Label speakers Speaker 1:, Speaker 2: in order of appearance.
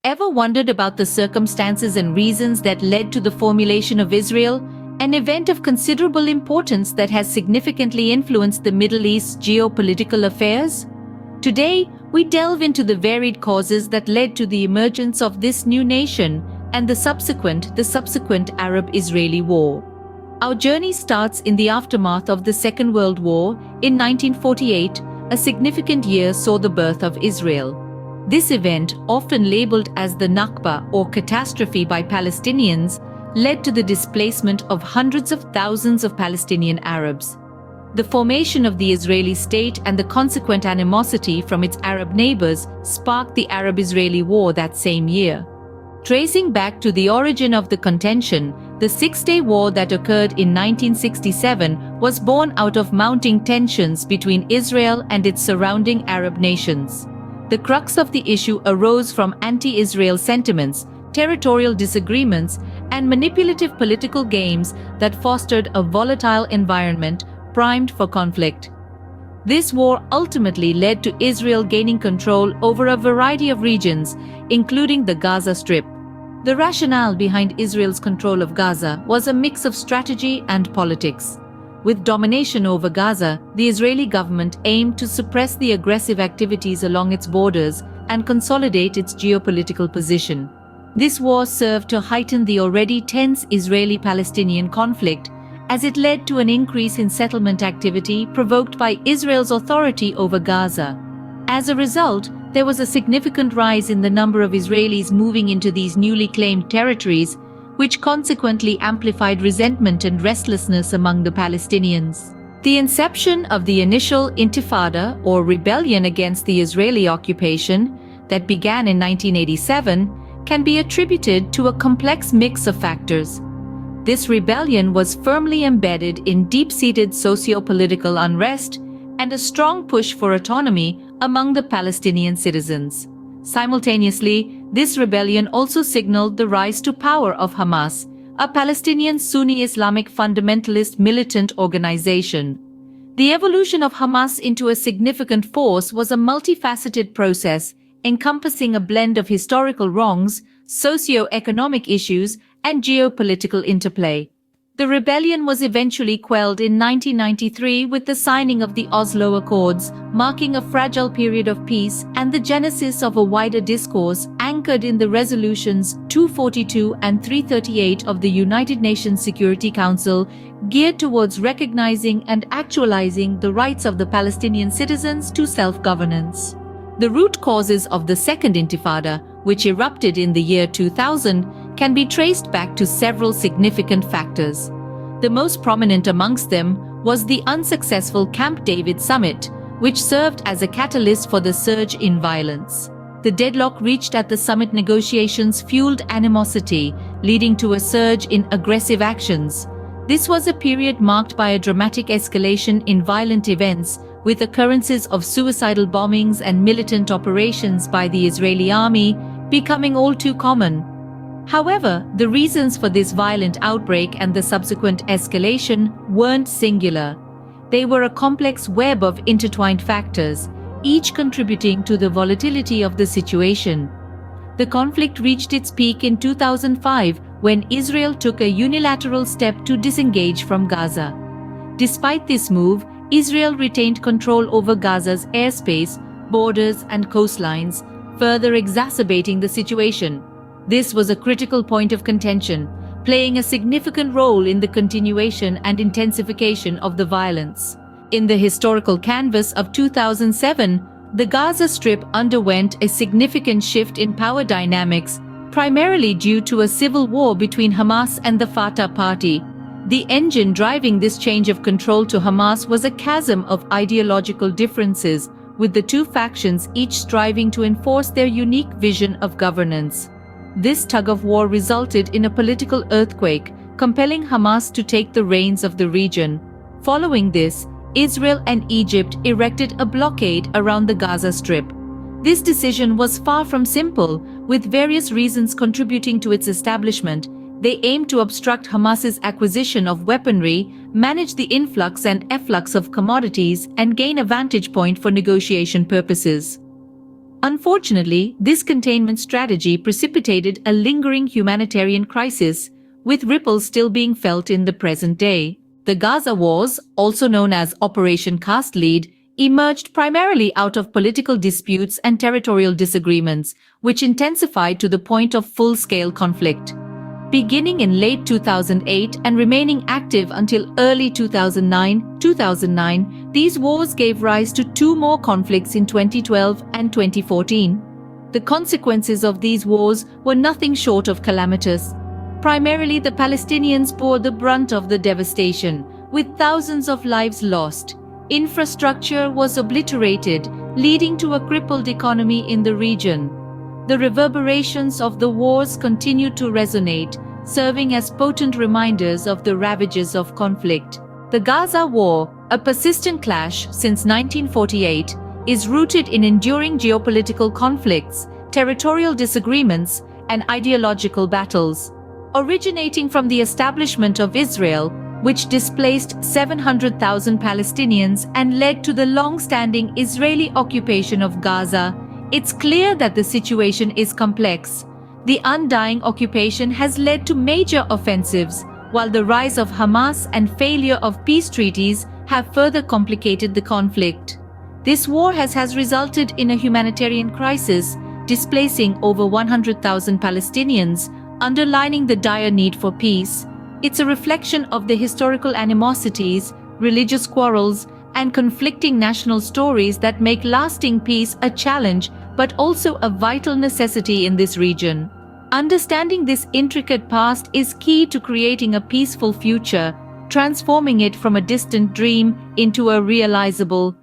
Speaker 1: Ever wondered about the circumstances and reasons that led to the formulation of Israel, an event of considerable importance that has significantly influenced the Middle East's geopolitical affairs? Today, we delve into the varied causes that led to the emergence of this new nation and the subsequent Arab-Israeli War. Our journey starts in the aftermath of the Second World War. In 1948, a significant year saw the birth of Israel. This event, often labeled as the Nakba or catastrophe by Palestinians, led to the displacement of hundreds of thousands of Palestinian Arabs. The formation of the Israeli state and the consequent animosity from its Arab neighbors sparked the Arab-Israeli War that same year. Tracing back to the origin of the contention, the Six-Day War that occurred in 1967 was born out of mounting tensions between Israel and its surrounding Arab nations. The crux of the issue arose from anti-Israel sentiments, territorial disagreements, and manipulative political games that fostered a volatile environment primed for conflict. This war ultimately led to Israel gaining control over a variety of regions, including the Gaza Strip. The rationale behind Israel's control of Gaza was a mix of strategy and politics. With domination over Gaza, the Israeli government aimed to suppress the aggressive activities along its borders and consolidate its geopolitical position. This war served to heighten the already tense Israeli-Palestinian conflict, as it led to an increase in settlement activity provoked by Israel's authority over Gaza. As a result, there was a significant rise in the number of Israelis moving into these newly claimed territories, which consequently amplified resentment and restlessness among the Palestinians. The inception of the initial Intifada, or rebellion against the Israeli occupation, that began in 1987, can be attributed to a complex mix of factors. This rebellion was firmly embedded in deep-seated socio-political unrest and a strong push for autonomy among the Palestinian citizens. Simultaneously, this rebellion also signaled the rise to power of Hamas, a Palestinian Sunni Islamic fundamentalist militant organization. The evolution of Hamas into a significant force was a multifaceted process, encompassing a blend of historical wrongs, socio-economic issues, and geopolitical interplay. The rebellion was eventually quelled in 1993 with the signing of the Oslo Accords, marking a fragile period of peace and the genesis of a wider discourse anchored in the resolutions 242 and 338 of the United Nations Security Council, geared towards recognizing and actualizing the rights of the Palestinian citizens to self-governance. The root causes of the Second Intifada, which erupted in the year 2000, can be traced back to several significant factors. The most prominent amongst them was the unsuccessful Camp David summit, which served as a catalyst for the surge in violence. The deadlock reached at the summit negotiations fueled animosity, leading to a surge in aggressive actions. This was a period marked by a dramatic escalation in violent events, with occurrences of suicidal bombings and militant operations by the Israeli army becoming all too common. However, the reasons for this violent outbreak and the subsequent escalation weren't singular. They were a complex web of intertwined factors, each contributing to the volatility of the situation. The conflict reached its peak in 2005 when Israel took a unilateral step to disengage from Gaza. Despite this move, Israel retained control over Gaza's airspace, borders, and coastlines, further exacerbating the situation. This was a critical point of contention, playing a significant role in the continuation and intensification of the violence. In the historical canvas of 2007, the Gaza Strip underwent a significant shift in power dynamics, primarily due to a civil war between Hamas and the Fatah party. The engine driving this change of control to Hamas was a chasm of ideological differences, with the two factions each striving to enforce their unique vision of governance. This tug-of-war resulted in a political earthquake, compelling Hamas to take the reins of the region. Following this, Israel and Egypt erected a blockade around the Gaza Strip. This decision was far from simple, with various reasons contributing to its establishment. They aimed to obstruct Hamas's acquisition of weaponry, manage the influx and efflux of commodities, and gain a vantage point for negotiation purposes. Unfortunately, this containment strategy precipitated a lingering humanitarian crisis, with ripples still being felt in the present day. The Gaza Wars, also known as Operation Cast Lead, emerged primarily out of political disputes and territorial disagreements, which intensified to the point of full-scale conflict. Beginning in late 2008 and remaining active until early 2009, these wars gave rise to two more conflicts in 2012 and 2014. The consequences of these wars were nothing short of calamitous. Primarily, the Palestinians bore the brunt of the devastation, with thousands of lives lost. Infrastructure was obliterated, leading to a crippled economy in the region. The reverberations of the wars continued to resonate, serving as potent reminders of the ravages of conflict. The Gaza War, a persistent clash since 1948, is rooted in enduring geopolitical conflicts, territorial disagreements, and ideological battles. Originating from the establishment of Israel, which displaced 700,000 Palestinians and led to the long-standing Israeli occupation of Gaza, it's clear that the situation is complex. The undying occupation has led to major offensives, while the rise of Hamas and failure of peace treaties have further complicated the conflict. This war has resulted in a humanitarian crisis, displacing over 100,000 Palestinians, underlining the dire need for peace. It's a reflection of the historical animosities, religious quarrels, and conflicting national stories that make lasting peace a challenge but also a vital necessity in this region. Understanding this intricate past is key to creating a peaceful future, transforming it from a distant dream into a realizable